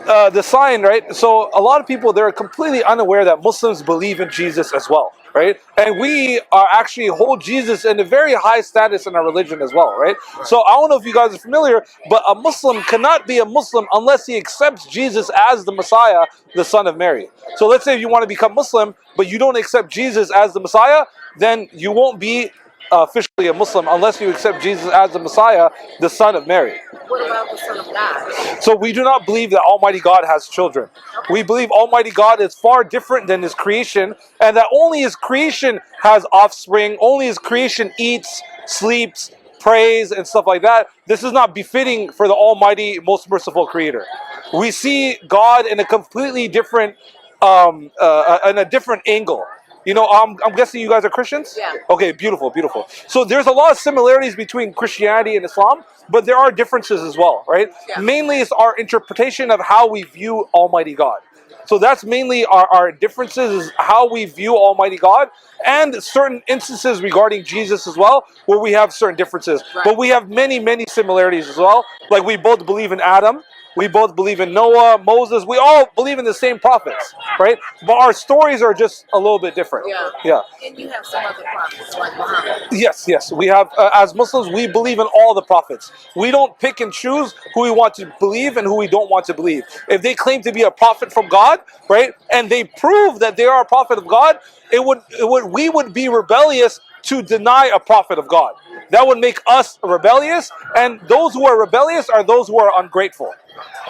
the sign, right? So a lot of people, they're completely unaware that Muslims believe in Jesus as well, right? And we are actually hold Jesus in a very high status in our religion as well, right? So I don't know if you guys are familiar, but a Muslim cannot be a Muslim unless he accepts Jesus as the Messiah, the Son of Mary. So let's say if you want to become Muslim, but you don't accept Jesus as the Messiah, then you won't be officially a Muslim unless you accept Jesus as the Messiah, the Son of Mary. What about the Son of God? So we do not believe that Almighty God has children. We believe Almighty God is far different than His creation, and that only His creation has offspring, only His creation eats, sleeps, prays, and stuff like that. This is not befitting for the Almighty, most merciful Creator. We see God in a completely different, in a different angle. You know, I'm guessing you guys are Christians? Yeah. Okay, beautiful, beautiful. So there's a lot of similarities between Christianity and Islam, but there are differences as well, right? Yeah. Mainly it's our interpretation of how we view Almighty God. So that's mainly our differences, is how we view Almighty God, and certain instances regarding Jesus as well, where we have certain differences. Right. But we have many, many similarities as well. Like we both believe in Adam. We both believe in Noah, Moses. We all believe in the same prophets, right? But our stories are just a little bit different. Yeah. Yeah. And you have some other prophets like Muhammad. Yes. We have, as Muslims, we believe in all the prophets. We don't pick and choose who we want to believe and who we don't want to believe. If they claim to be a prophet from God, right, and they prove that they are a prophet of God, we would be rebellious to deny a prophet of God. That would make us rebellious, and those who are rebellious are those who are ungrateful.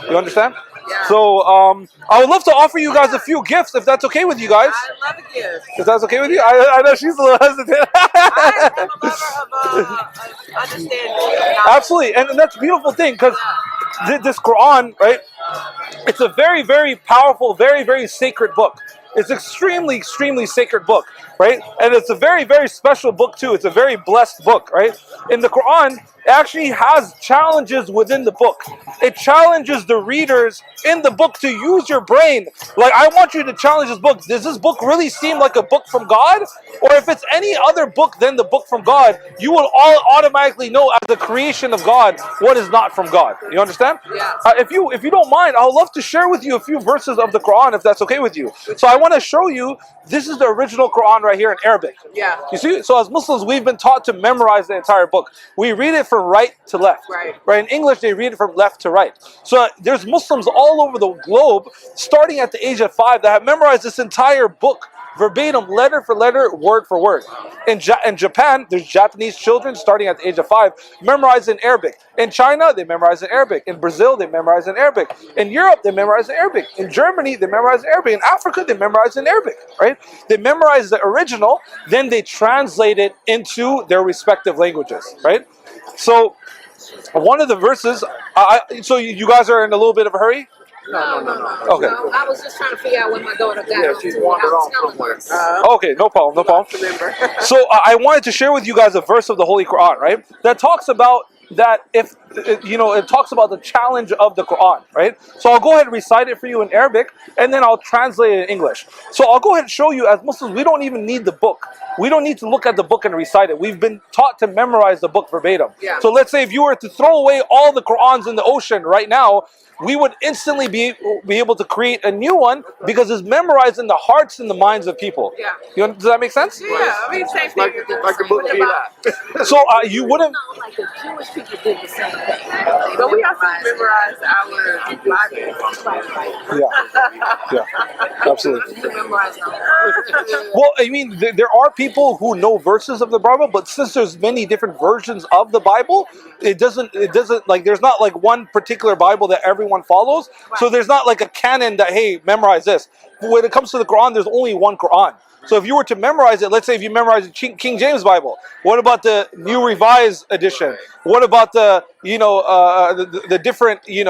You understand? Yeah. So I would love to offer you guys a few gifts if that's okay with you guys. I love a gift. If that's okay with you, I know she's a little hesitant. I am a lover of understanding. Absolutely, and that's a beautiful thing, because this Quran, right? It's a very, very powerful, very, very sacred book. It's extremely, extremely sacred book, right? And it's a very, very special book too. It's a very blessed book, right? In the Quran, it actually has challenges within the book. It challenges the readers in the book to use your brain. Like, I want you to challenge this book. Does this book really seem like a book from God? Or if it's any other book than the book from God, you will all automatically know as the creation of God what is not from God. You understand? Yeah. If you don't mind, I would love to share with you a few verses of the Quran if that's okay with you. So I want to show you, this is the original Quran right here in Arabic. Yeah. You see, so as Muslims, we've been taught to memorize the entire book. We read it from right to left. Right. In English, they read it from left to right. So there's Muslims all over the globe, starting at the age of 5, that have memorized this entire book verbatim, letter for letter, word for word. In Japan, there's Japanese children starting at the age of 5 memorize in Arabic. In China, they memorize in Arabic. In Brazil, they memorize in Arabic. In Europe, they memorize in Arabic. In Germany, they memorize in Arabic. In Africa, they memorize in Arabic, right? They memorize the original, then they translate it into their respective languages, right? So one of the verses, so you guys are in a little bit of a hurry? No. Okay. No, I was just trying to figure out when my daughter got Yeah, she's wandered off somewhere. Okay, no problem. So I wanted to share with you guys a verse of the Holy Quran, right? That talks about that it talks about the challenge of the Quran, right? So I'll go ahead and recite it for you in Arabic, and then I'll translate it in English. So I'll go ahead and show you, as Muslims, we don't even need the book. We don't need to look at the book and recite it. We've been taught to memorize the book verbatim. Yeah. So let's say if you were to throw away all the Qurans in the ocean right now, we would instantly be able to create a new one, because it's memorized in the hearts and the minds of people. Yeah. Does that make sense? Yeah, I mean, same thing. Like the book about. So you wouldn't... Like the Jewish people did the same thing. But we also memorize our Bible. Yeah, absolutely. We memorize them. Well, I mean, there are people who know verses of the Bible, but since there's many different versions of the Bible, it doesn't like, there's not like one particular Bible that everyone follows. So there's not like a canon that, hey, memorize this. But when it comes to the Quran, there's only one Quran. So if you were to memorize it, let's say if you memorize the King James Bible, what about the New Revised Edition? What about the the different Yeah, I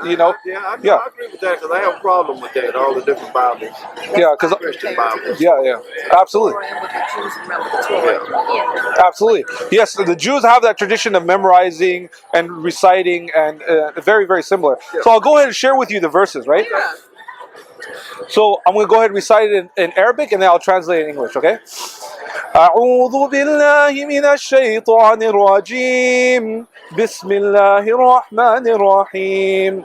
agree with that, because I have a problem with that. All the different Bibles. Yeah, because Christian Bibles. yeah, absolutely. Absolutely. Yes, the Jews have that tradition of memorizing and reciting, and very, very similar. So I'll go ahead and share with you the verses, right? Yeah. So I'm going to go ahead and recite it in Arabic, and then I'll translate it in English, okay? أعوذ بالله من الشيطان الرجيم بسم الله الرحمن الرحيم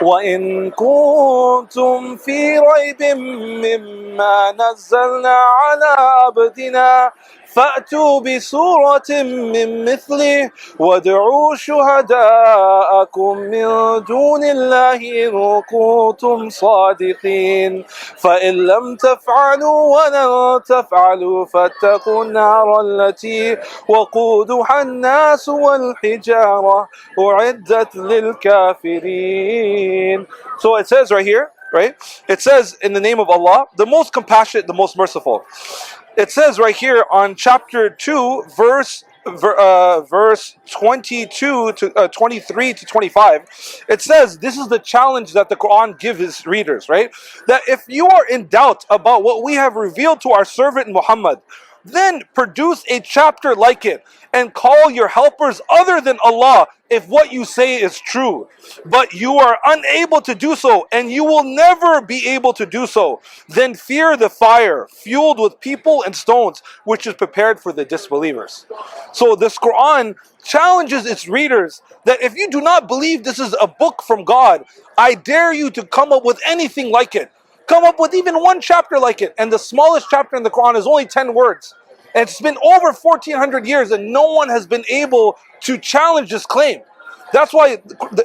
وإن كنتم في ريب مما نزلنا على عبدنا فأتوا بسورة من مثله وادعوا شهداءكم من دون الله إن كنتم صادقين فإن لم تفعلوا ولن تفعلوا فاتقوا النار التي وقودها الناس والحجارة أعدت للكافرين. So it says right here, right? It says in the name of Allah, the most compassionate, the most merciful. It says right here on chapter 2, verse 22 to 23 to 25, it says this is the challenge that the Quran gives its readers, right? That if you are in doubt about what we have revealed to our servant Muhammad, then produce a chapter like it and call your helpers other than Allah if what you say is true. But you are unable to do so and you will never be able to do so. Then fear the fire fueled with people and stones, which is prepared for the disbelievers. So this Quran challenges its readers that if you do not believe this is a book from God, I dare you to come up with anything like it. Come up with even one chapter like it. And the smallest chapter in the Quran is only 10 words. And it's been over 1400 years and no one has been able to challenge this claim. That's why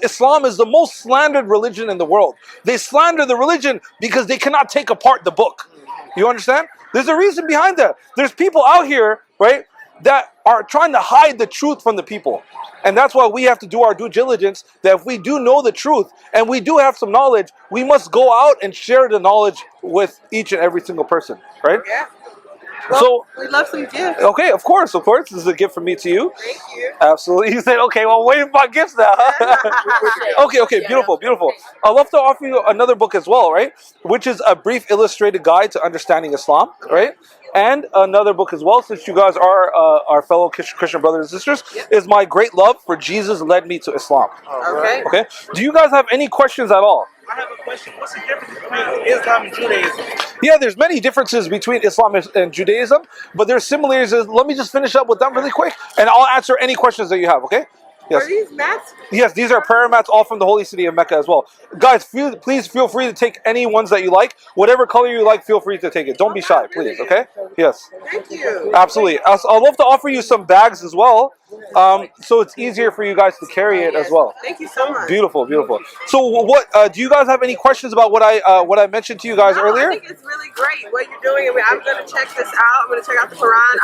Islam is the most slandered religion in the world. They slander the religion because they cannot take apart the book. You understand? There's a reason behind that. There's people out here, right, that are trying to hide the truth from the people. And that's why we have to do our due diligence, that if we do know the truth and we do have some knowledge, we must go out and share the knowledge with each and every single person, right? Yeah. Well, So we love some gifts. okay, of course. This is a gift from me to you. Thank you. Absolutely. You said, okay, well, waiting for my gifts now. Okay, beautiful. I'd love to offer you another book as well, right? Which is a brief illustrated guide to understanding Islam, right? And another book as well, since you guys are our fellow Christian brothers and sisters, is My Great Love for Jesus Led Me to Islam. Okay. Okay? Do you guys have any questions at all? I have a question. What's the difference between Islam and Judaism? Yeah, there's many differences between Islam and Judaism, but there's similarities. Let me just finish up with them really quick, and I'll answer any questions that you have, okay? Yes. Are these mats? Yes, these are prayer mats, all from the holy city of Mecca as well. Guys, please feel free to take any ones that you like. Whatever color you like, feel free to take it. Don't be shy, please, okay? Yes. Thank you. Absolutely. I'd love to offer you some bags as well, so it's easier for you guys to carry it as well. Thank you so much. Beautiful. So, what do you guys have any questions about what I mentioned to you guys earlier? I think it's really great what you're doing. I mean, I'm going to check this out. I'm going to check out the Quran.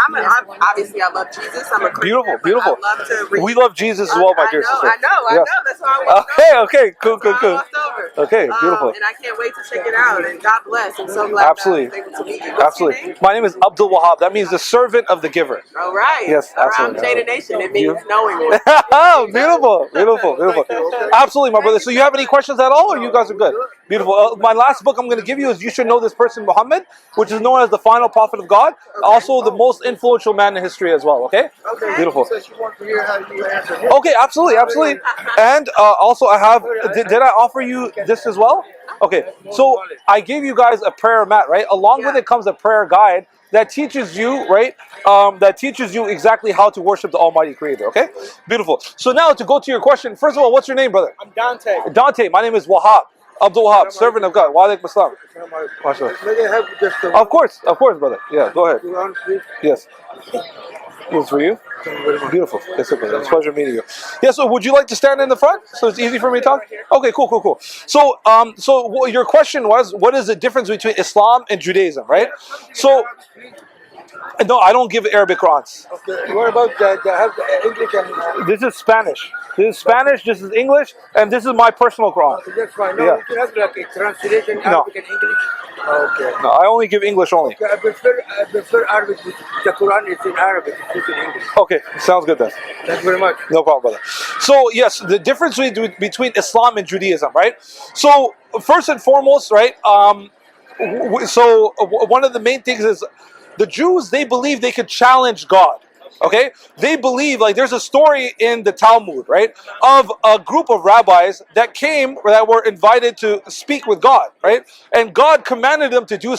Obviously, I love Jesus. I'm a Christian. Beautiful. I love to read. We love Jesus as well, my dear sister. I know. Yes. That's why I walked over. Okay, cool. That's why I walked over. Okay, beautiful. And I can't wait to check it out. And God bless. I'm so glad Absolutely. that I was able to meet you. What's your name? My name is Abdul Wahab. That means the servant of the giver. All right. Yes, absolutely. Around Jada Nation, it means knowing one. Oh, beautiful. Absolutely, my brother. So you have any questions at all, or you guys are good? Beautiful. My last book I'm going to give you is You Should Know This Person, Muhammad, which is known as the final prophet of God, also the most influential man in history as well, okay? Beautiful. So she wants to hear how you answer. Okay, absolutely. And also I have, did I offer you this as well? Okay, so I gave you guys a prayer mat, right? Along with it comes a prayer guide that teaches you, right? That teaches you exactly how to worship the Almighty Creator, okay? Beautiful. So now to go to your question, first of all, what's your name, brother? I'm Dante. Dante, my name is Wahab. Abdul Wahab, servant of God. Wa alaikum assalam. May I have just a Of course, brother. Yeah, go ahead. Quran, please? Yes. This for you. Beautiful. Yes, okay. It's a pleasure meeting you. Yeah, so would you like to stand in the front so it's easy for me to talk? Okay, cool. So, your question was, what is the difference between Islam and Judaism, right? So, no, I don't give Arabic Qurans. Okay. What about the English and... This is Spanish. This is English, and this is my personal Quran. That's fine. No, Yeah. you can have like a translation, No. Arabic and English. Okay. No, I only give English only. I prefer Arabic. The Quran is in Arabic, it's in English. Okay, sounds good then. Thank you very much. No problem, brother. So, yes, the difference between Islam and Judaism, right? So, first and foremost, right, one of the main things is the Jews, they believe they could challenge God. Okay, they believe, like, there's a story in the Talmud, right, of a group of rabbis that were invited to speak with God, right, and God commanded them to do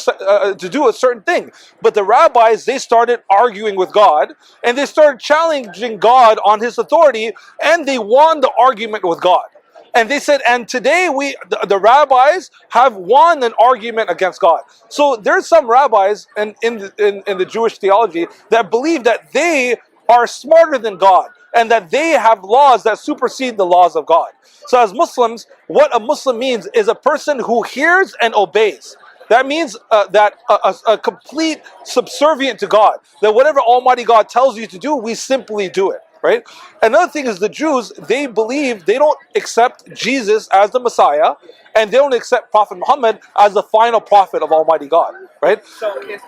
a certain thing, but the rabbis, they started arguing with God, and they started challenging God on His authority, and they won the argument with God. And they said, and today the rabbis have won an argument against God. So there's some rabbis in the Jewish theology that believe that they are smarter than God and that they have laws that supersede the laws of God. So as Muslims, what a Muslim means is a person who hears and obeys. That means that a complete subservient to God. That whatever Almighty God tells you to do, we simply do it. Right? Another thing is the Jews, they believe, they don't accept Jesus as the Messiah, and they don't accept Prophet Muhammad as the final prophet of Almighty God. Right? So is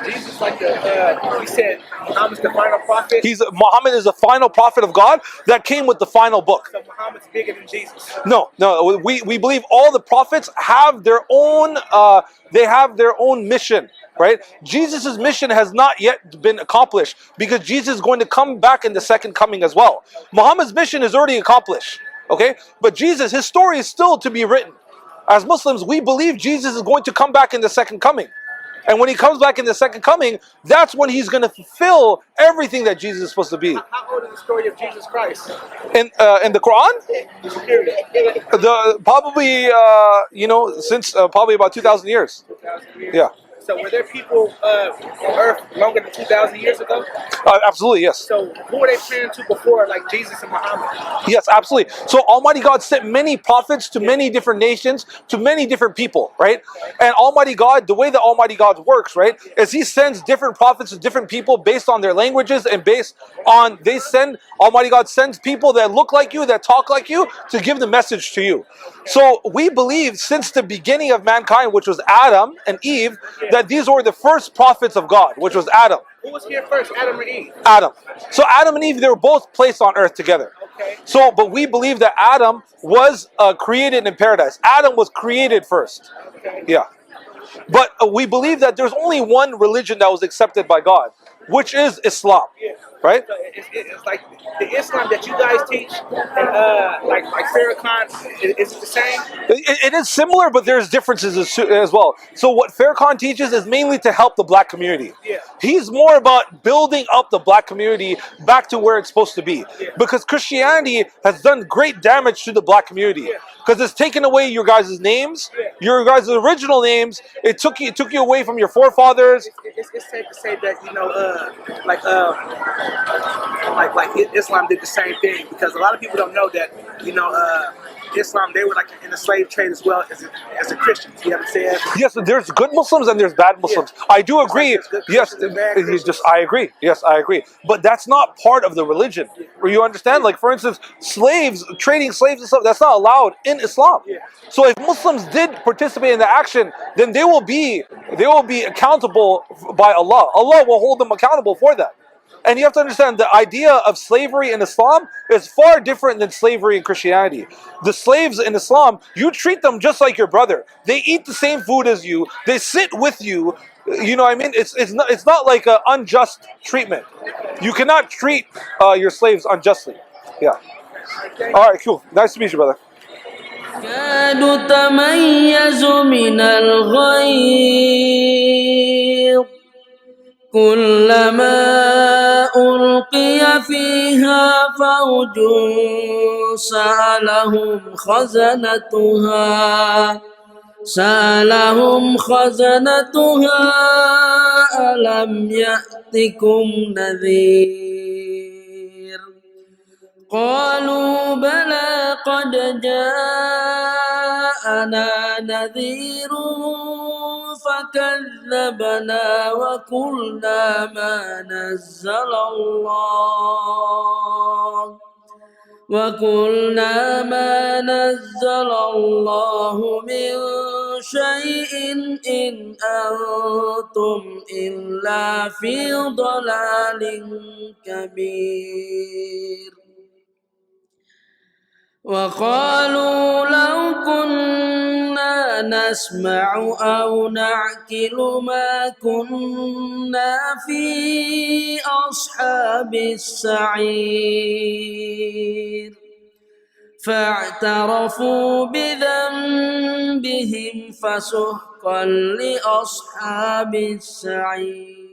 Jesus like we said, Muhammad's the final prophet? Muhammad is the final prophet of God that came with the final book. So Muhammad's bigger than Jesus? No. We believe all the prophets have their own mission. Right? Jesus' mission has not yet been accomplished because Jesus is going to come back in the second coming as well. Muhammad's mission is already accomplished. Okay? But Jesus, his story is still to be written. As Muslims, we believe Jesus is going to come back in the second coming. And when he comes back in the second coming, that's when he's going to fulfill everything that Jesus is supposed to be. How old is the story of Jesus Christ? In the Quran? Probably, since probably about 2,000 years. 2,000 years. Yeah. So were there people on Earth longer than 2,000 years ago? Absolutely, yes. So who were they praying to before, like Jesus and Muhammad? Yes, absolutely. So Almighty God sent many prophets to many different nations, to many different people, right? And Almighty God, the way that Almighty God works, right, is He sends different prophets to different people based on their languages and based on, Almighty God sends people that look like you, that talk like you, to give the message to you. So we believe since the beginning of mankind, which was Adam and Eve, that these were the first prophets of God, which was Adam. Who was here first, Adam or Eve? Adam. So Adam and Eve, they were both placed on earth together. Okay. So, but we believe that Adam was created in paradise. Adam was created first. Okay. Yeah. But we believe that there's only one religion that was accepted by God, which is Islam. Yeah. Right? So it's like the Islam that you guys teach, and like Farrakhan, is it the same? It is similar, but there's differences as well. So what Farrakhan teaches is mainly to help the black community. Yeah. He's more about building up the black community back to where it's supposed to be. Yeah. Because Christianity has done great damage to the black community. Because it's taken away your guys' names, your guys' original names. It took you away from your forefathers. It's safe to say that like Islam did the same thing, because a lot of people don't know that Islam, they were like in the slave trade as well as the Christians. You know what I'm saying? Yes, there's good Muslims and there's bad Muslims. Yeah. I do agree. Yes, I agree. Yes, I agree. But that's not part of the religion. Yeah. You understand? Like, for instance, trading slaves and stuff, that's not allowed in Islam. Yeah. So if Muslims did participate in the action, then they will be accountable by Allah. Allah will hold them accountable for that. And you have to understand, the idea of slavery in Islam is far different than slavery in Christianity. The slaves in Islam, you treat them just like your brother. They eat the same food as you. They sit with you. You know what I mean? It's not like an unjust treatment. You cannot treat your slaves unjustly. Yeah. All right, cool. Nice to meet you, brother. كادوا تميزوا من الغيظ كلما ألقي فيها فوج سألهم خزنتها ألم يأتكم نذير قالوا بلى قد جاءنا نذير فكذبنا وقلنا ما نزل الله من شيء إن أنتم إلا في ضلال كبير وقالوا لو كنا نسمع أو نعقل ما كنا في أصحاب السعير فاعترفوا بذنبهم فسحقا لأصحاب السعير